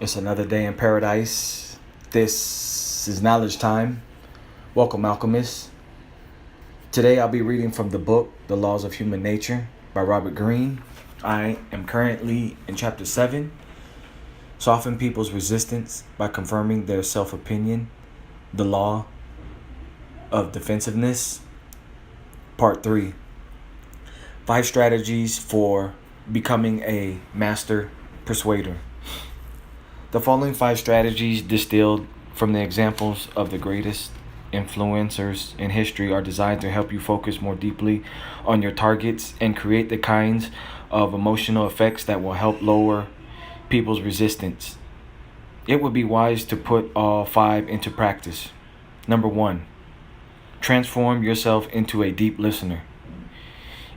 It's another day in paradise. This is knowledge time. Welcome, alchemists. Today I'll be reading from the book The Laws of Human Nature by Robert Greene. I am currently in chapter 7. Soften people's resistance by confirming their self-opinion. The Law of Defensiveness. Part 3. 5 strategies for becoming a master persuader. The following 5 strategies distilled from the examples of the greatest influencers in history are designed to help you focus more deeply on your targets and create the kinds of emotional effects that will help lower people's resistance. It would be wise to put all 5 into practice. Number 1, transform yourself into a deep listener.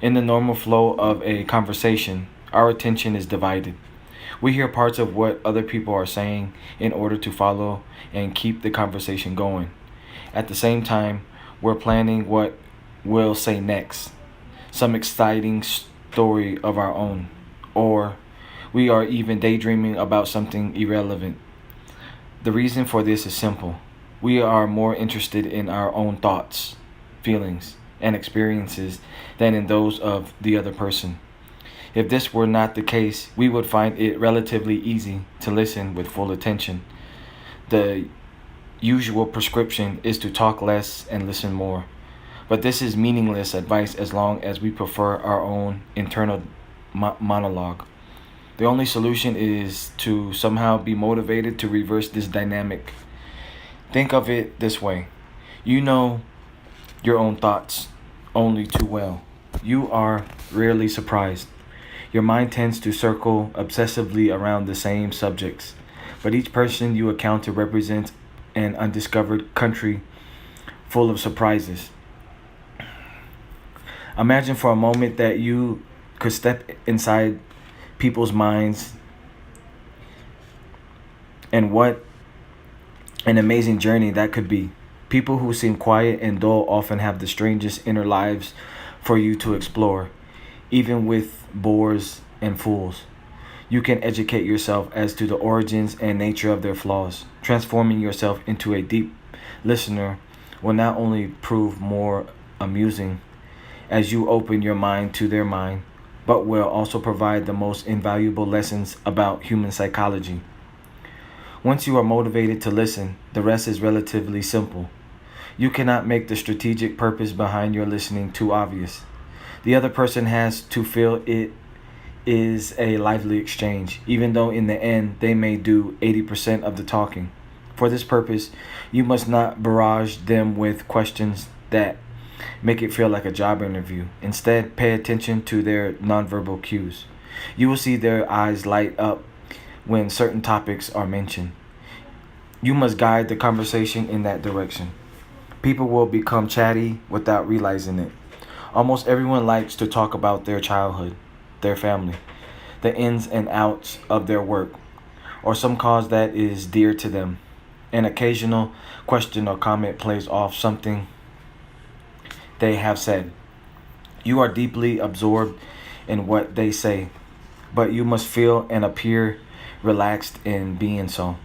In the normal flow of a conversation, our attention is divided. We hear parts of what other people are saying in order to follow and keep the conversation going. At the same time, we're planning what we'll say next, some exciting story of our own, or we are even daydreaming about something irrelevant. The reason for this is simple. We are more interested in our own thoughts, feelings, and experiences than in those of the other person. If this were not the case, we would find it relatively easy to listen with full attention. The usual prescription is to talk less and listen more. But this is meaningless advice as long as we prefer our own internal monologue. The only solution is to somehow be motivated to reverse this dynamic. Think of it this way. You know your own thoughts only too well. You are rarely surprised. Your mind tends to circle obsessively around the same subjects, but each person you encounter represents an undiscovered country full of surprises. Imagine for a moment that you could step inside people's minds, and what an amazing journey that could be. People who seem quiet and dull often have the strangest inner lives for you to explore. Even with bores and fools, you can educate yourself as to the origins and nature of their flaws. Transforming yourself into a deep listener will not only prove more amusing as you open your mind to their mind, but will also provide the most invaluable lessons about human psychology. Once you are motivated to listen, the rest is relatively simple. You cannot make the strategic purpose behind your listening too obvious. The other person has to feel it is a lively exchange, even though in the end they may do 80% of the talking. For this purpose, you must not barrage them with questions that make it feel like a job interview. Instead, pay attention to their nonverbal cues. You will see their eyes light up when certain topics are mentioned. You must guide the conversation in that direction. People will become chatty without realizing it. Almost everyone likes to talk about their childhood, their family, the ins and outs of their work, or some cause that is dear to them. An occasional question or comment plays off something they have said. You are deeply absorbed in what they say, but you must feel and appear relaxed in being so.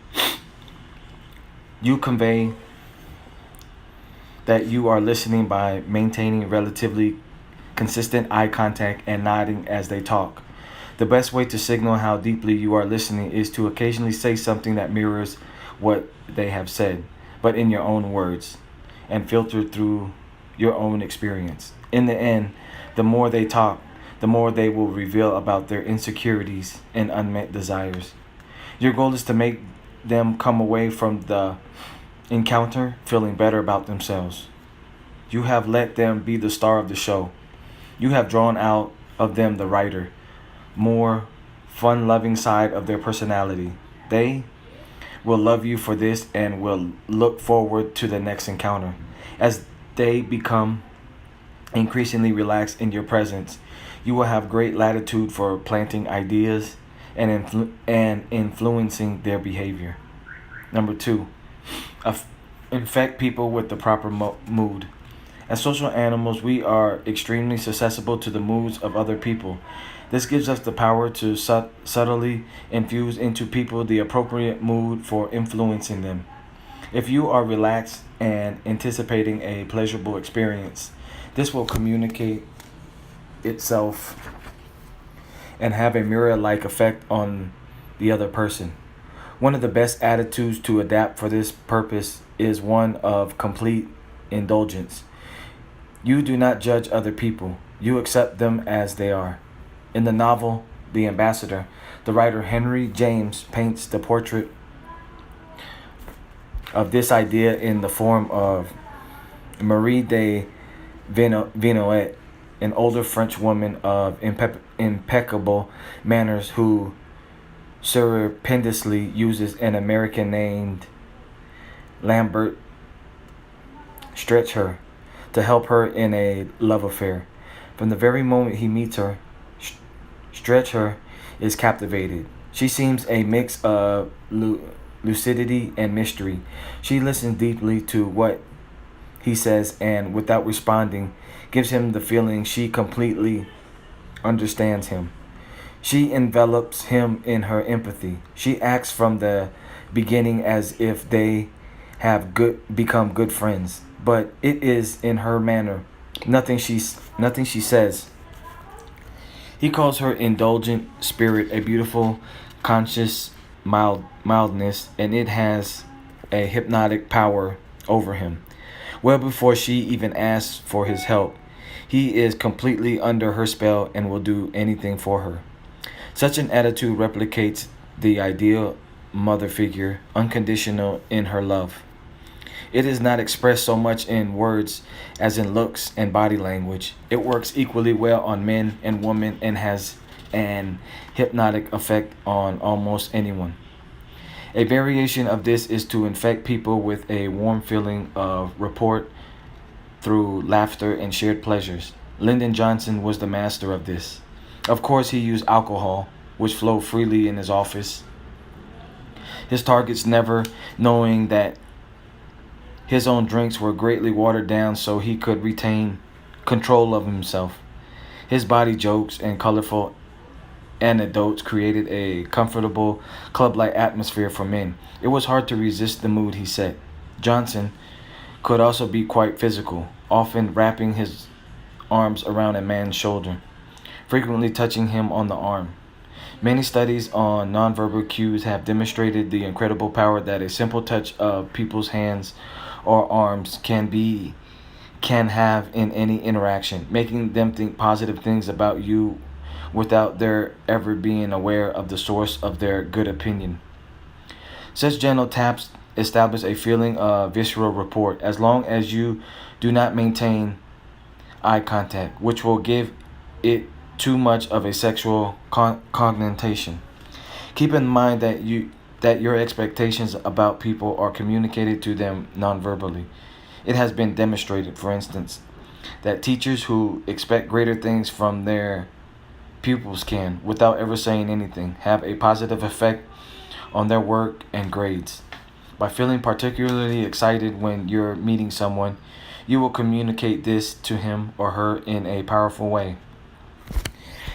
You convey that you are listening by maintaining relatively consistent eye contact and nodding as they talk. The best way to signal how deeply you are listening is to occasionally say something that mirrors what they have said, but in your own words, and filtered through your own experience. In the end, the more they talk, the more they will reveal about their insecurities and unmet desires. Your goal is to make them come away from the encounter feeling better about themselves. You have let them be the star of the show. You have drawn out of them the writer, more fun-loving side of their personality. They will love you for this and will look forward to the next encounter. As they become increasingly relaxed in your presence, you will have great latitude for planting ideas and influencing their behavior. Number 2, infect people with the proper mood. As social animals, we are extremely susceptible to the moods of other people. This gives us the power to subtly infuse into people the appropriate mood for influencing them. If you are relaxed and anticipating a pleasurable experience, this will communicate itself and have a mirror like effect on the other person. One of the best attitudes to adapt for this purpose is one of complete indulgence. You do not judge other people, you accept them as they are. In the novel The Ambassador, the writer Henry James paints the portrait of this idea in the form of Marie de Vinoet, an older French woman of impeccable manners who surreptitiously uses an American named Lambert Stretcher to help her in a love affair. From the very moment he meets her, Stretcher is captivated. She seems a mix of lucidity and mystery. She listens deeply to what he says and, without responding, gives him the feeling she completely understands him. She envelops him in her empathy. She acts from the beginning as if they have become good friends. But it is in her manner, nothing she says. He calls her indulgent spirit a beautiful, conscious mildness, and it has a hypnotic power over him. Well before she even asks for his help, he is completely under her spell and will do anything for her. Such an attitude replicates the ideal mother figure, unconditional in her love. It is not expressed so much in words as in looks and body language. It works equally well on men and women and has an hypnotic effect on almost anyone. A variation of this is to infect people with a warm feeling of rapport through laughter and shared pleasures. Lyndon Johnson was the master of this. Of course, he used alcohol, which flowed freely in his office. His targets never knowing that his own drinks were greatly watered down so he could retain control of himself. His body jokes and colorful anecdotes created a comfortable, club-like atmosphere for men. It was hard to resist the mood he set. Johnson could also be quite physical, often wrapping his arms around a man's shoulder, frequently touching him on the arm. Many studies on nonverbal cues have demonstrated the incredible power that a simple touch of people's hands or arms can have in any interaction, making them think positive things about you without their ever being aware of the source of their good opinion. Such gentle taps establish a feeling of visceral rapport as long as you do not maintain eye contact, which will give it too much of a sexual connotation. Keep in mind that your expectations about people are communicated to them nonverbally. It has been demonstrated, for instance, that teachers who expect greater things from their pupils can, without ever saying anything, have a positive effect on their work and grades. By feeling particularly excited when you're meeting someone, you will communicate this to him or her in a powerful way.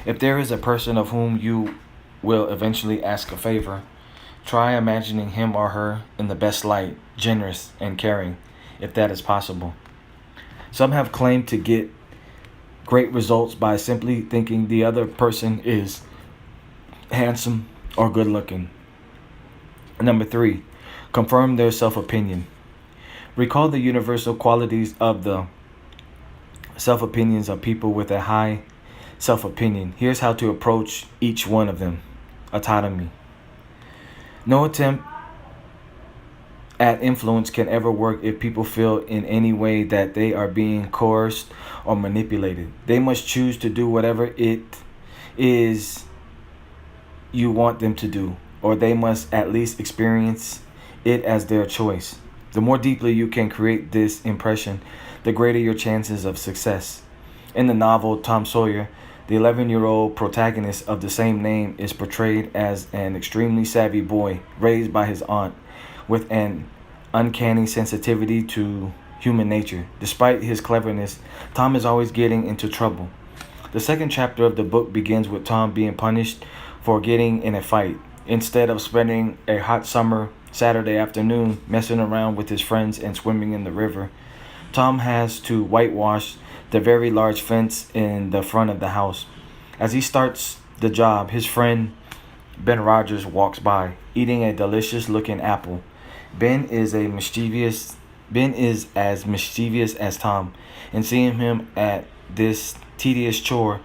If there is a person of whom you will eventually ask a favor, try imagining him or her in the best light, generous and caring, if that is possible. Some have claimed to get great results by simply thinking the other person is handsome or good looking. Number 3, confirm their self-opinion. Recall the universal qualities of the self-opinions of people with a high self-opinion. Here's how to approach each one of them. Autonomy. No attempt at influence can ever work if people feel in any way that they are being coerced or manipulated. They must choose to do whatever it is you want them to do, or they must at least experience it as their choice. The more deeply you can create this impression, the greater your chances of success. In the novel Tom Sawyer, the 11-year-old protagonist of the same name is portrayed as an extremely savvy boy raised by his aunt with an uncanny sensitivity to Human Nature. Despite his cleverness, Tom is always getting into trouble. The second chapter of the book begins with Tom being punished for getting in a fight. Instead of spending a hot summer Saturday afternoon messing around with his friends and swimming in the river, Tom has to whitewash the very large fence in the front of the house. As he starts the job, his friend Ben Rogers walks by, eating a delicious-looking apple. Ben is as mischievous as Tom, and seeing him at this tedious chore,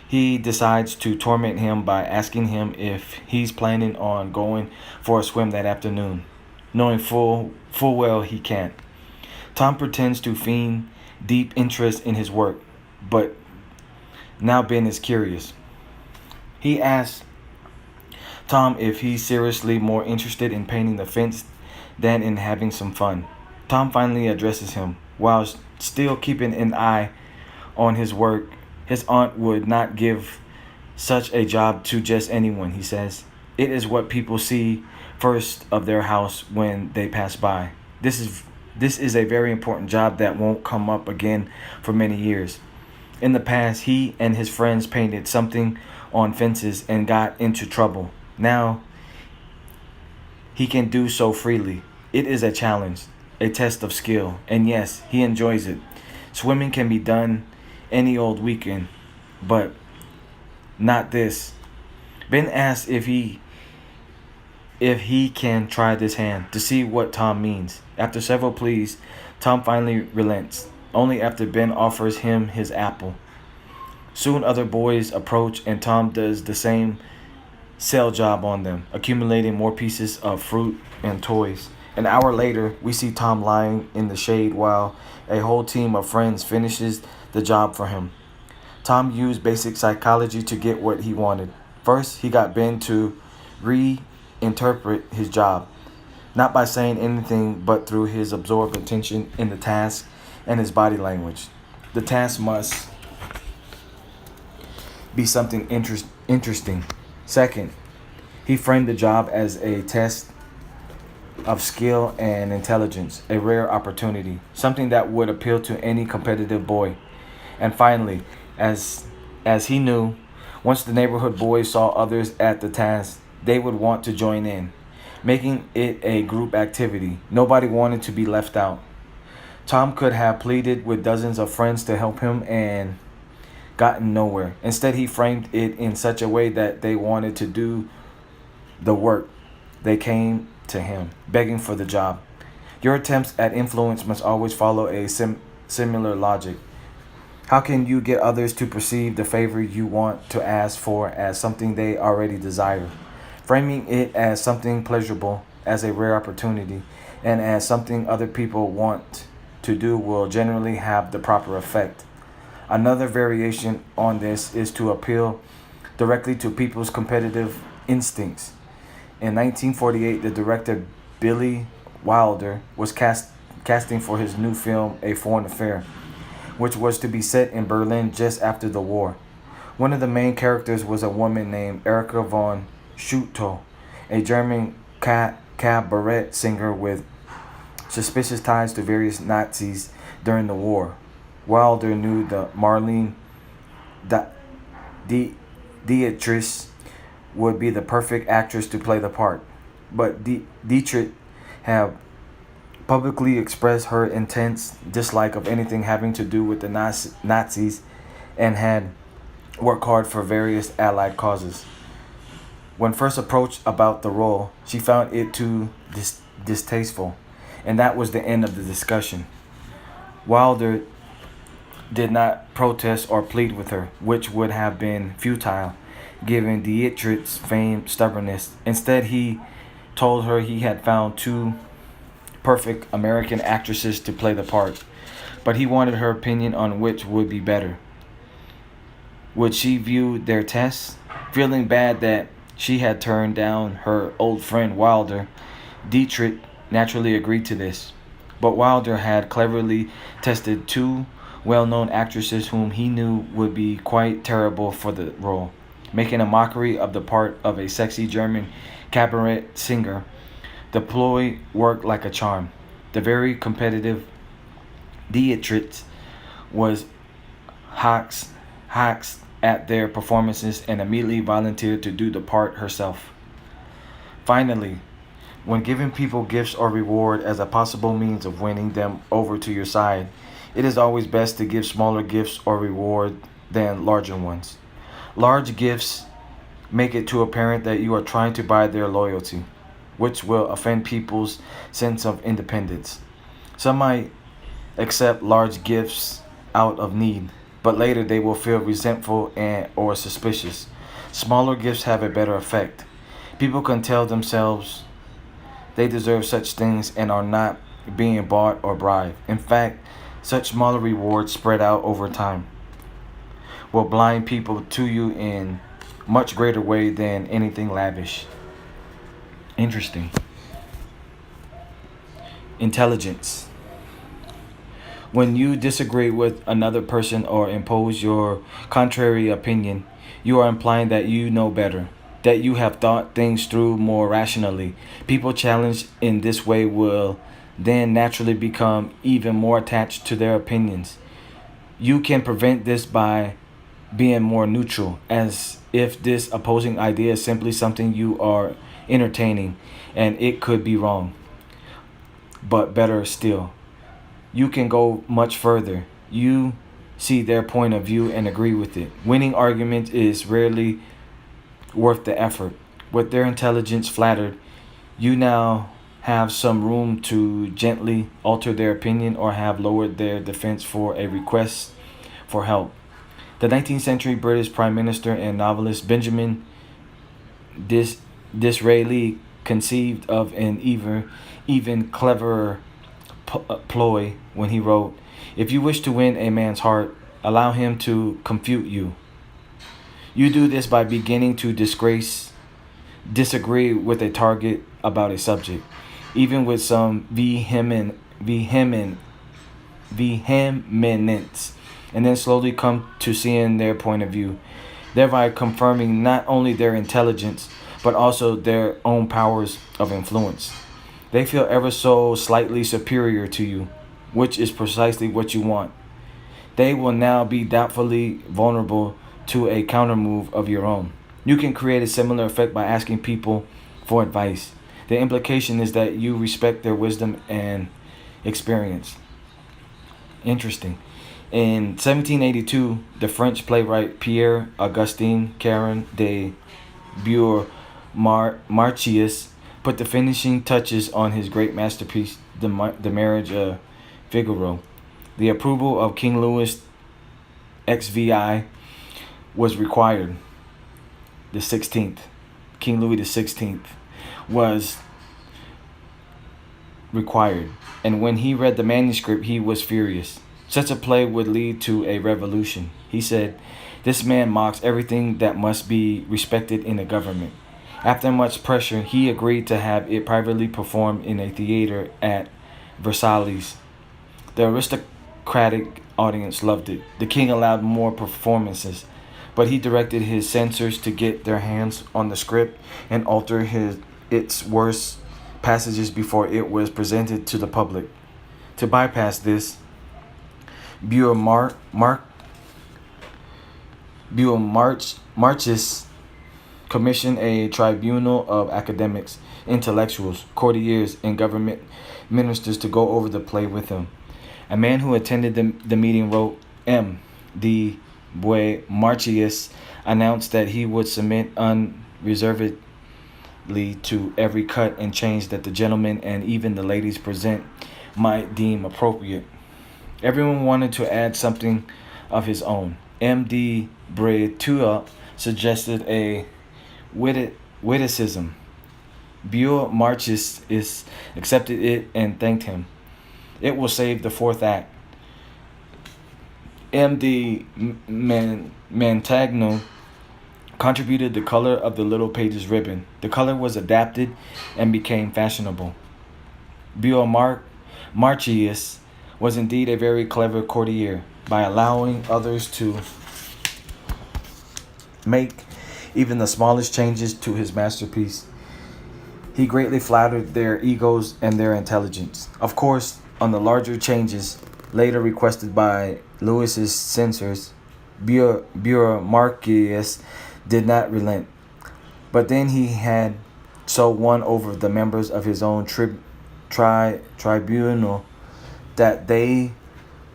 he decides to torment him by asking him if he's planning on going for a swim that afternoon, knowing full well he can't. Tom pretends to feign deep interest in his work, but now Ben is curious. He asks Tom if he's seriously more interested in painting the fence than in having some fun. Tom finally addresses him. While still keeping an eye on his work, his aunt would not give such a job to just anyone, he says. It is what people see first of their house when they pass by. This is a very important job that won't come up again for many years. In the past, he and his friends painted something on fences and got into trouble. Now, he can do so freely. It is a challenge, a test of skill, and yes, he enjoys it. Swimming can be done any old weekend, but not this. Ben asks if he can try this hand to see what Tom means. After several pleas, Tom finally relents, only after Ben offers him his apple. Soon other boys approach and Tom does the same sell job on them, accumulating more pieces of fruit and toys. An hour later, we see Tom lying in the shade while a whole team of friends finishes the job for him. Tom used basic psychology to get what he wanted. First, he got Ben to reinterpret his job, not by saying anything but through his absorbed attention in the task and his body language. The task must be something interesting. Second, he framed the job as a test of skill and intelligence, a rare opportunity, something that would appeal to any competitive boy. And finally, as he knew, once the neighborhood boys saw others at the task, they would want to join in, making it a group activity. Nobody wanted to be left out. Tom could have pleaded with dozens of friends to help him and gotten nowhere. Instead, he framed it in such a way that they wanted to do the work. They came to him, begging for the job. Your attempts at influence must always follow a similar logic. How can you get others to perceive the favor you want to ask for as something they already desire? Framing it as something pleasurable, as a rare opportunity, and as something other people want to do will generally have the proper effect. Another variation on this is to appeal directly to people's competitive instincts. In 1948, the director Billy Wilder was casting for his new film, A Foreign Affair, which was to be set in Berlin just after the war. One of the main characters was a woman named Erika von Schutte, a German cabaret singer with suspicious ties to various Nazis during the war. Wilder knew that Marlene Dietrich would be the perfect actress to play the part, but Dietrich had publicly expressed her intense dislike of anything having to do with the Nazis and had worked hard for various allied causes. When first approached about the role, she found it too distasteful, and that was the end of the discussion. Wilder did not protest or plead with her, which would have been futile, given Dietrich's famed stubbornness. Instead, he told her he had found two perfect American actresses to play the part, but he wanted her opinion on which would be better. Would she view their tests? Feeling bad that she had turned down her old friend Wilder, Dietrich naturally agreed to this. But Wilder had cleverly tested two well-known actresses whom he knew would be quite terrible for the role, making a mockery of the part of a sexy German cabaret singer. The ploy worked like a charm. The very competitive Dietrich was hacks at their performances and immediately volunteered to do the part herself. Finally, when giving people gifts or reward as a possible means of winning them over to your side, it is always best to give smaller gifts or reward than larger ones. Large gifts make it too apparent that you are trying to buy their loyalty, which will offend people's sense of independence. Some might accept large gifts out of need, but later they will feel resentful or suspicious. Smaller gifts have a better effect. People can tell themselves they deserve such things and are not being bought or bribed. In fact, such smaller rewards spread out over time will blind people to you in much greater way than anything lavish. Interesting. Intelligence. When you disagree with another person or impose your contrary opinion, you are implying that you know better, that you have thought things through more rationally. People challenged in this way will then naturally become even more attached to their opinions. You can prevent this by being more neutral, as if this opposing idea is simply something you are entertaining and it could be wrong. But better still, you can go much further. You see their point of view and agree with it. Winning arguments is rarely worth the effort. With their intelligence flattered, you now have some room to gently alter their opinion or have lowered their defense for a request for help. The 19th century British Prime Minister and novelist Benjamin Disraeli conceived of an even cleverer ploy when he wrote, "If you wish to win a man's heart, allow him to confute you. You do this by beginning to disagree with a target about a subject, even with some vehemence, and then slowly come to seeing their point of view, thereby confirming not only their intelligence, but also their own powers of influence. They feel ever so slightly superior to you, which is precisely what you want. They will now be doubtfully vulnerable to a countermove of your own. You can create a similar effect by asking people for advice. The implication is that you respect their wisdom and experience." Interesting. In 1782, the French playwright Pierre Augustin Caron de Beaumarchais put the finishing touches on his great masterpiece, The Marriage of Figaro. The approval of King Louis XVI was required. The 16th, King Louis XVI, was required, and when he read the manuscript, he was furious. Such a play would lead to a revolution. He said, "This man mocks everything that must be respected in a government." After much pressure, he agreed to have it privately performed in a theater at Versailles. The aristocratic audience loved it. The king allowed more performances, but he directed his censors to get their hands on the script and alter its worst passages before it was presented to the public. To bypass this, Beaumarchais commissioned a tribunal of academics, intellectuals, courtiers, and government ministers to go over the play with him. A man who attended the meeting wrote, M. de Beaumarchais announced that he would submit unreservedly to every cut and change that the gentlemen and even the ladies present might deem appropriate. Everyone wanted to add something of his own. M. de Beaumarchais suggested a witticism. Beaumarchais accepted it and thanked him. It will save the fourth act. M. de Montaigne contributed the color of the little page's ribbon. The color was adapted and became fashionable. Beaumarchais was indeed a very clever courtier. By allowing others to make even the smallest changes to his masterpiece, he greatly flattered their egos and their intelligence. Of course, on the larger changes, later requested by Lewis's censors, Marcus did not relent. But then he had so won over the members of his own tribunal that they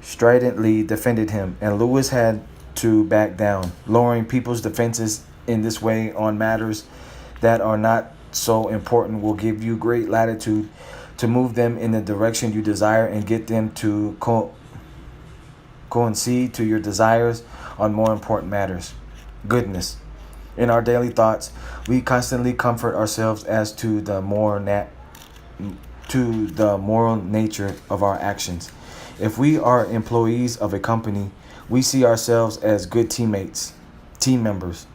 stridently defended him, and Lewis had to back down. Lowering people's defenses in this way on matters that are not so important will give you great latitude to move them in the direction you desire and get them to coincide to your desires on more important matters. Goodness. In our daily thoughts, we constantly comfort ourselves as to the moral nature of our actions. If we are employees of a company, we see ourselves as good team members.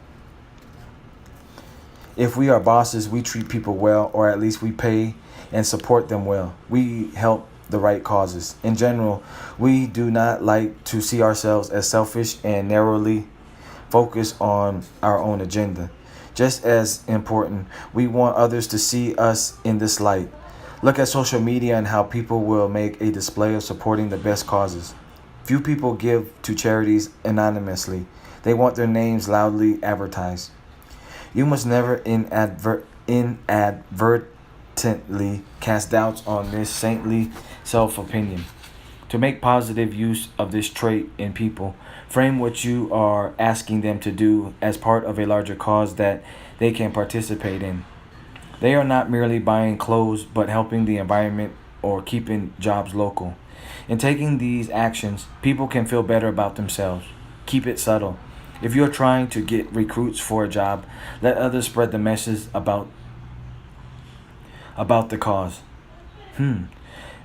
If we are bosses, we treat people well, or at least we pay and support them well. We help the right causes. In general, we do not like to see ourselves as selfish and narrowly focused on our own agenda. Just as important, we want others to see us in this light. Look at social media and how people will make a display of supporting the best causes. Few people give to charities anonymously. They want their names loudly advertised. You must never inadvertently cast doubts on this saintly self-opinion. To make positive use of this trait in people, frame what you are asking them to do as part of a larger cause that they can participate in. They are not merely buying clothes, but helping the environment or keeping jobs local. In taking these actions, people can feel better about themselves. Keep it subtle. If you're trying to get recruits for a job, let others spread the message about the cause.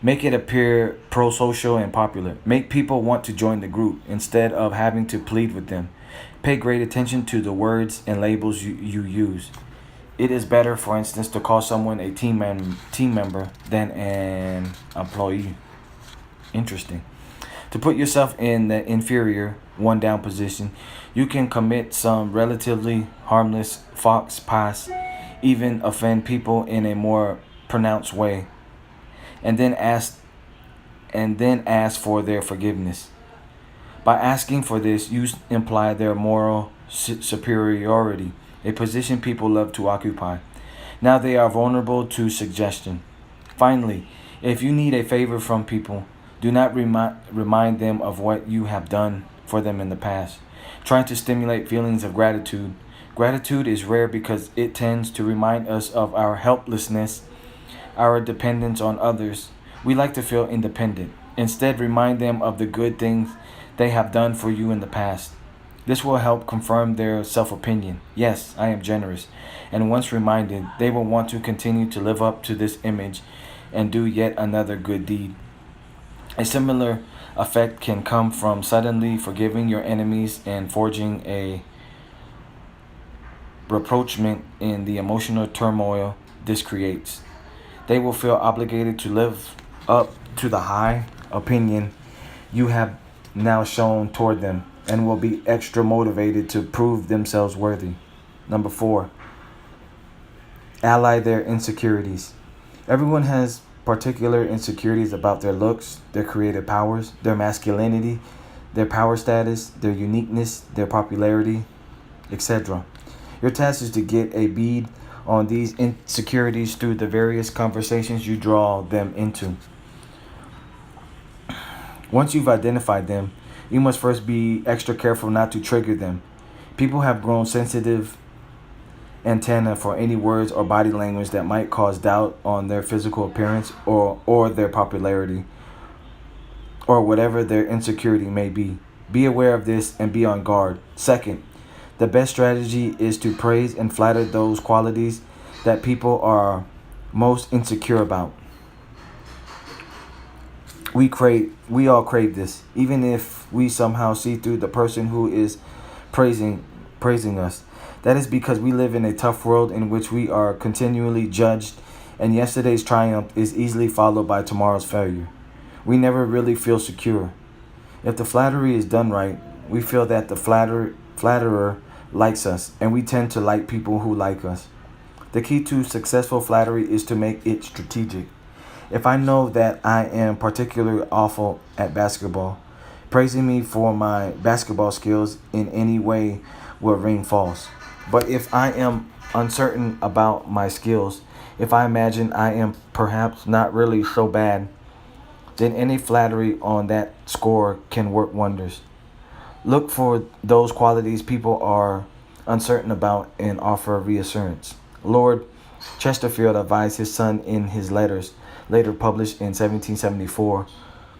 Make it appear pro-social and popular. Make people want to join the group instead of having to plead with them. Pay great attention to the words and labels you use. It is better, for instance, to call someone a team member than an employee. Interesting. To put yourself in the inferior, one-down position, you can commit some relatively harmless faux pas, even offend people in a more pronounced way, and then ask for their forgiveness. By asking for this, you imply their moral superiority, a position people love to occupy. Now they are vulnerable to suggestion. Finally, if you need a favor from people, do not remind them of what you have done for them in the past. Trying to stimulate feelings of gratitude. Gratitude is rare because it tends to remind us of our helplessness, our dependence on others. We like to feel independent. Instead, remind them of the good things they have done for you in the past. This will help confirm their self-opinion. Yes, I am generous. And once reminded, they will want to continue to live up to this image and do yet another good deed. A similar effect can come from suddenly forgiving your enemies and forging a rapprochement in the emotional turmoil this creates. They will feel obligated to live up to the high opinion you have now shown toward them and will be extra motivated to prove themselves worthy. Number 4, ally their insecurities. Everyone has particular insecurities about their looks, their creative powers, their masculinity, their power status, their uniqueness, their popularity, etc. Your task is to get a bead on these insecurities through the various conversations you draw them into. Once you've identified them, you must first be extra careful not to trigger them. People have grown sensitive antenna for any words or body language that might cause doubt on their physical appearance or their popularity or whatever their insecurity may be. Be aware of this and be on guard. Second, the best strategy is to praise and flatter those qualities that people are most insecure about. We all crave this, even if we somehow see through the person who is praising us. That is because we live in a tough world in which we are continually judged, and yesterday's triumph is easily followed by tomorrow's failure. We never really feel secure. If the flattery is done right, we feel that the flatterer likes us, and we tend to like people who like us. The key to successful flattery is to make it strategic. If I know that I am particularly awful at basketball, praising me for my basketball skills in any way will ring false. But if I am uncertain about my skills, if I imagine I am perhaps not really so bad, then any flattery on that score can work wonders. Look for those qualities people are uncertain about and offer reassurance. Lord Chesterfield advised his son in his letters, later published in 1774.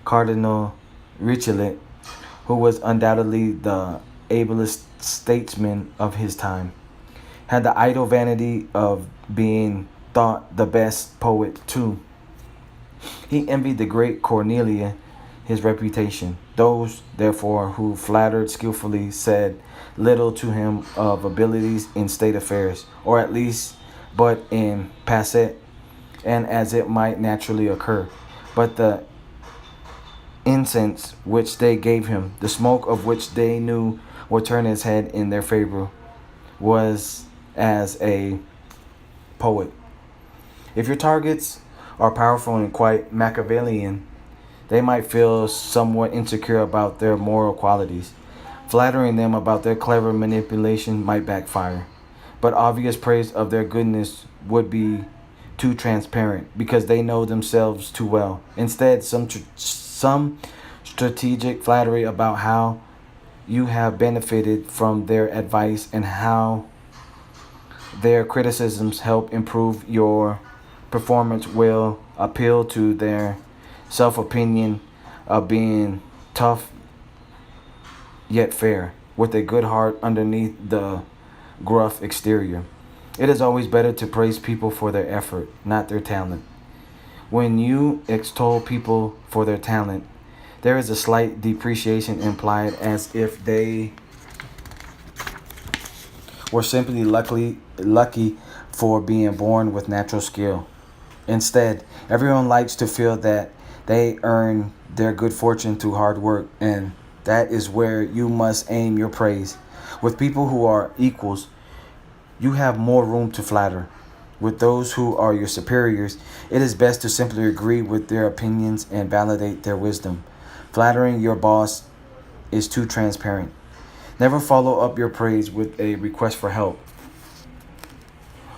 Cardinal Richelieu, who was undoubtedly the ablest statesman of his time, had the idle vanity of being thought the best poet too. He envied the great Cornelia his reputation. Those, therefore, who flattered skillfully said little to him of abilities in state affairs, or at least but in passé, and as it might naturally occur. But the incense which they gave him, the smoke of which they knew would turn his head in their favor, was as a poet. If your targets are powerful and quite Machiavellian, they might feel somewhat insecure about their moral qualities. Flattering them about their clever manipulation might backfire. But obvious praise of their goodness would be too transparent because they know themselves too well. Instead, some strategic flattery about how you have benefited from their advice and how their criticisms help improve your performance will appeal to their self-opinion of being tough yet fair, with a good heart underneath the gruff exterior. It is always better to praise people for their effort, not their talent. When you extol people for their talent, there is a slight depreciation implied, as if they were simply lucky for being born with natural skill. Instead, everyone likes to feel that they earn their good fortune through hard work, and that is where you must aim your praise. With people who are equals, you have more room to flatter. With those who are your superiors, it is best to simply agree with their opinions and validate their wisdom. Flattering your boss is too transparent. Never follow up your praise with a request for help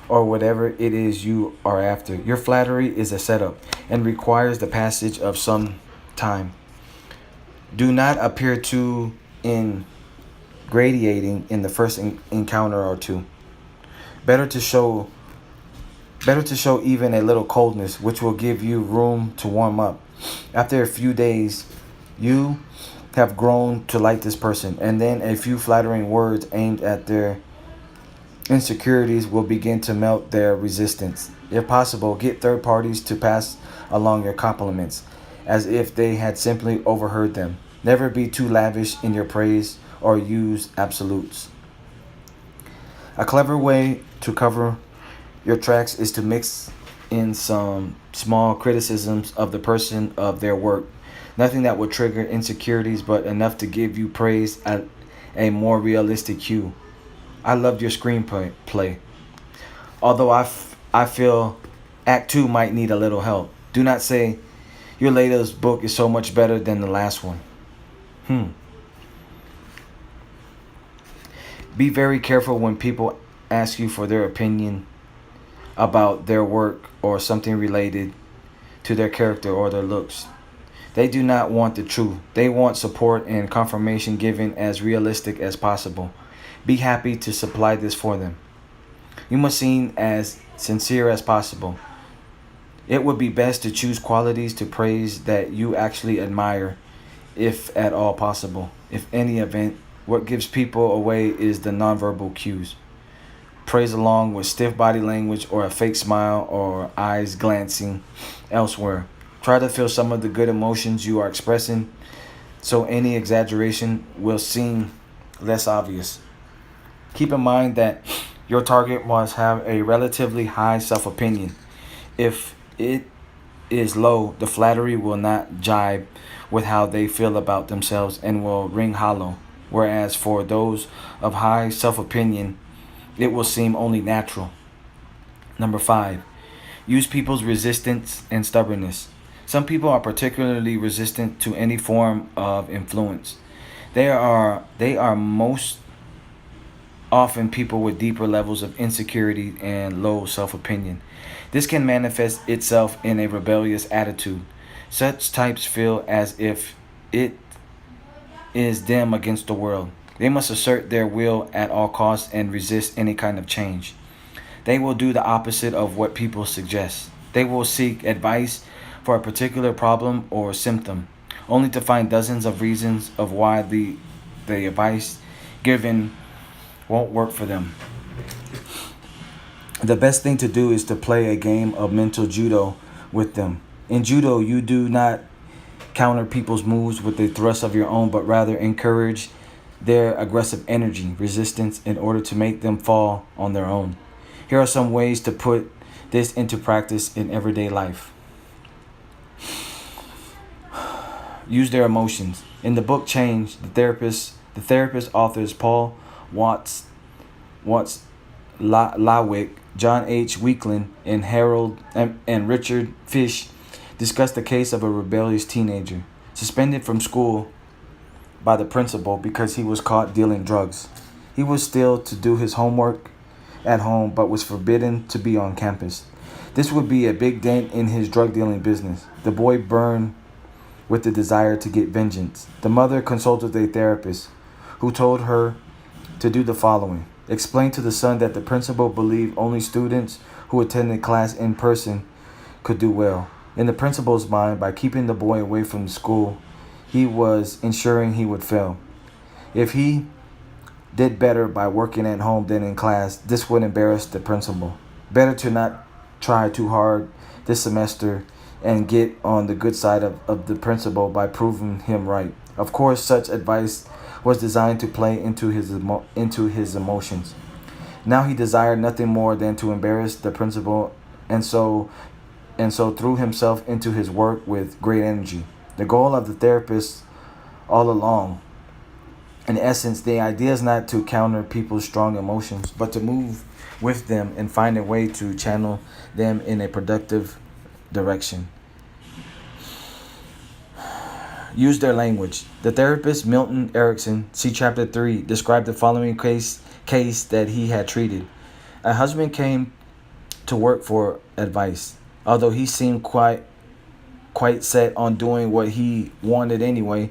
or whatever it is you are after. Your flattery is a setup and requires the passage of some time. Do not appear too ingratiating in the first encounter or two. Better to show even a little coldness, which will give you room to warm up. After a few days, you have grown to like this person, and then a few flattering words aimed at their insecurities will begin to melt their resistance. If possible, get third parties to pass along your compliments, as if they had simply overheard them. Never be too lavish in your praise or use absolutes. A clever way to cover your tracks is to mix in some small criticisms of the person of their work. Nothing that would trigger insecurities, but enough to give you praise at a more realistic cue. I loved your screenplay. Although I feel Act 2 might need a little help. Do not say, your latest book is so much better than the last one. Be very careful when people ask you for their opinion about their work or something related to their character or their looks. They do not want the truth. They want support and confirmation given as realistic as possible. Be happy to supply this for them. You must seem as sincere as possible. It would be best to choose qualities to praise that you actually admire, if at all possible. If any event, what gives people away is the nonverbal cues. Praise along with stiff body language or a fake smile or eyes glancing elsewhere. Try to feel some of the good emotions you are expressing, so any exaggeration will seem less obvious. Keep in mind that your target must have a relatively high self-opinion. If it is low, the flattery will not jibe with how they feel about themselves and will ring hollow. Whereas for those of high self-opinion, it will seem only natural. Number 5, Use people's resistance and stubbornness. Some people are particularly resistant to any form of influence. They are most often people with deeper levels of insecurity and low self-opinion. This can manifest itself in a rebellious attitude. Such types feel as if it is them against the world. They must assert their will at all costs and resist any kind of change. They will do the opposite of what people suggest. They will seek advice for a particular problem or symptom, only to find dozens of reasons of why the advice given won't work for them. The best thing to do is to play a game of mental judo with them. In judo, you do not counter people's moves with a thrust of your own, but rather encourage their aggressive energy, resistance, in order to make them fall on their own. Here are some ways to put this into practice in everyday life. Use their emotions. In the book Change, the therapist authors Paul Watts Lawick, John H. Weakland, and Harold and Richard Fish discussed the case of a rebellious teenager suspended from school by the principal because he was caught dealing drugs. He was still to do his homework at home but was forbidden to be on campus. This would be a big dent in his drug dealing business. The boy burned with the desire to get vengeance. The mother consulted a therapist who told her to do the following: explain to the son that the principal believed only students who attended class in person could do well. In the principal's mind, by keeping the boy away from school, he was ensuring he would fail. If he did better by working at home than in class, this would embarrass the principal. Better to not try too hard this semester and get on the good side of the principal by proving him right. Of course, such advice was designed to play into his emotions. Now he desired nothing more than to embarrass the principal, and so threw himself into his work with great energy. The goal of the therapist all along, in essence, the idea is not to counter people's strong emotions, but to move with them and find a way to channel them in a productive direction. Use their language. The therapist Milton Erickson, see Chapter 3, described the following case that he had treated. A husband came to work for advice. Although he seemed quite set on doing what he wanted anyway,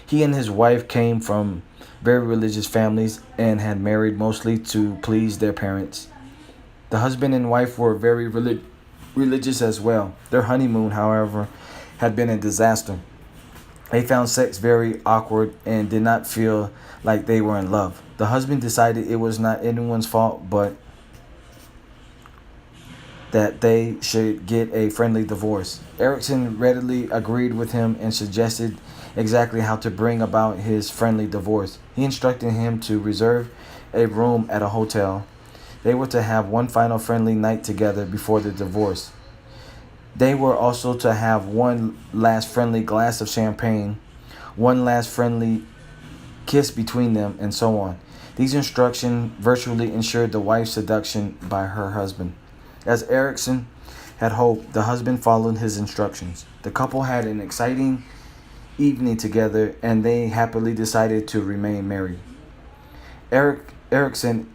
he and his wife came from very religious families and had married mostly to please their parents. The husband and wife were very religious as well. Their honeymoon, however, had been a disaster. They found sex very awkward and did not feel like they were in love. The husband decided it was not anyone's fault, but that they should get a friendly divorce. Erickson readily agreed with him and suggested exactly how to bring about his friendly divorce. He instructed him to reserve a room at a hotel. They were to have one final friendly night together before the divorce. They were also to have one last friendly glass of champagne, one last friendly kiss between them, and so on. These instructions virtually ensured the wife's seduction by her husband. As Erickson had hoped, the husband followed his instructions. The couple had an exciting evening together, and they happily decided to remain married. Erickson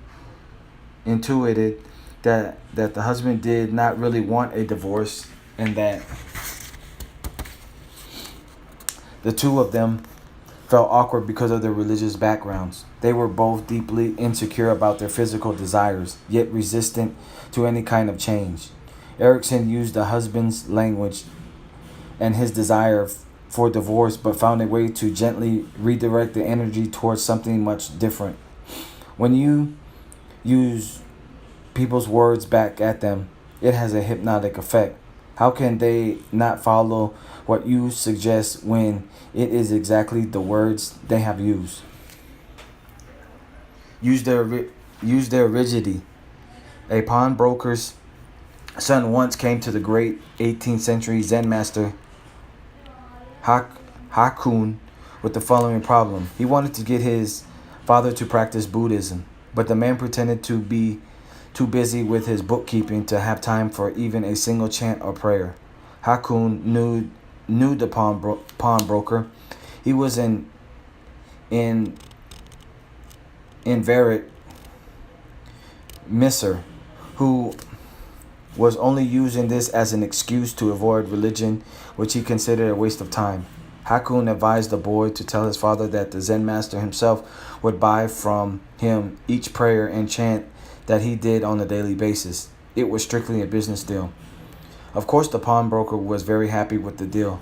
intuited that the husband did not really want a divorce, and that the two of them felt awkward because of their religious backgrounds. They were both deeply insecure about their physical desires, yet resistant to any kind of change. Erickson used the husband's language and his desire for divorce, but found a way to gently redirect the energy towards something much different. When you use people's words back at them, it has a hypnotic effect. How can they not follow what you suggest when it is exactly the words they have used? Use their rigidity. A pawnbroker's son once came to the great 18th century Zen master Hakun with the following problem. He wanted to get his father to practice Buddhism, but the man pretended to be too busy with his bookkeeping to have time for even a single chant or prayer. Hakun knew the pawnbroker. He was in inveterate misser who was only using this as an excuse to avoid religion, which he considered a waste of time. Hakun advised the boy to tell his father that the Zen master himself would buy from him each prayer and chant that he did on a daily basis. It was strictly a business deal. Of course, the pawnbroker was very happy with the deal.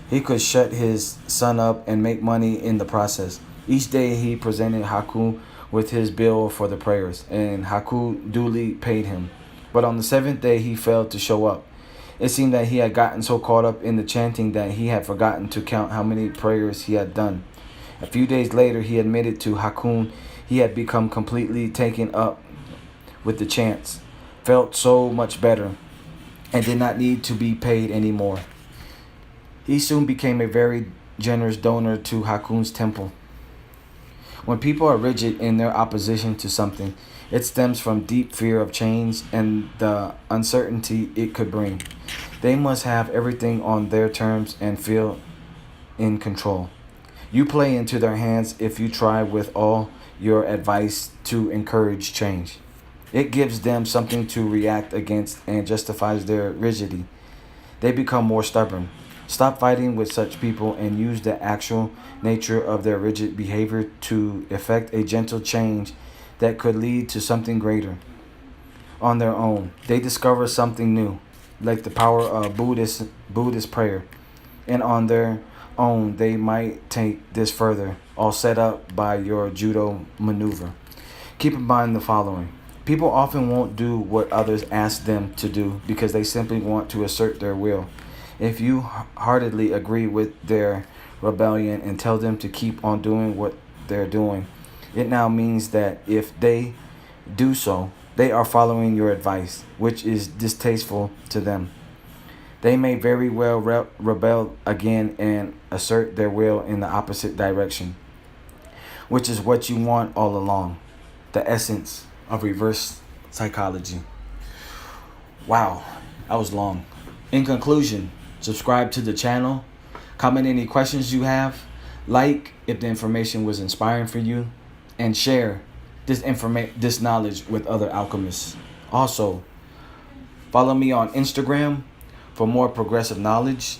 He could shut his son up and make money in the process. Each day he presented Haku with his bill for the prayers, and Haku duly paid him. But on the seventh day he failed to show up. It seemed that he had gotten so caught up in the chanting that he had forgotten to count how many prayers he had done. A few days later he admitted to Hakun he had become completely taken up with the chants, felt so much better, and did not need to be paid anymore. He soon became a very generous donor to Hakun's temple. When people are rigid in their opposition to something, it stems from deep fear of change and the uncertainty it could bring. They must have everything on their terms and feel in control. You play into their hands if you try with all your advice to encourage change. It gives them something to react against and justifies their rigidity. They become more stubborn. Stop fighting with such people and use the actual nature of their rigid behavior to effect a gentle change that could lead to something greater. On their own, they discover something new, like the power of Buddhist prayer. And on their own, they might take this further, all set up by your Judo maneuver. Keep in mind the following. People often won't do what others ask them to do because they simply want to assert their will. If you heartedly agree with their rebellion and tell them to keep on doing what they're doing, it now means that if they do so, they are following your advice, which is distasteful to them. They may very well rebel again and assert their will in the opposite direction, which is what you want all along. The essence of reverse psychology. Wow, that was long. In conclusion, subscribe to the channel, comment any questions you have, like if the information was inspiring for you, and share this knowledge with other alchemists. Also, follow me on Instagram for more progressive knowledge.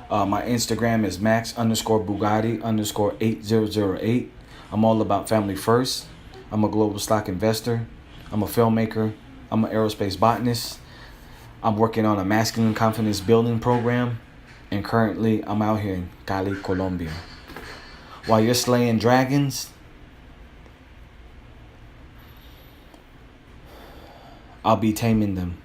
My Instagram is max_Bugatti_8008. I'm all about family first. I'm a global stock investor. I'm a filmmaker. I'm an aerospace botanist. I'm working on a masculine confidence building program. And currently, I'm out here in Cali, Colombia. While you're slaying dragons, I'll be taming them.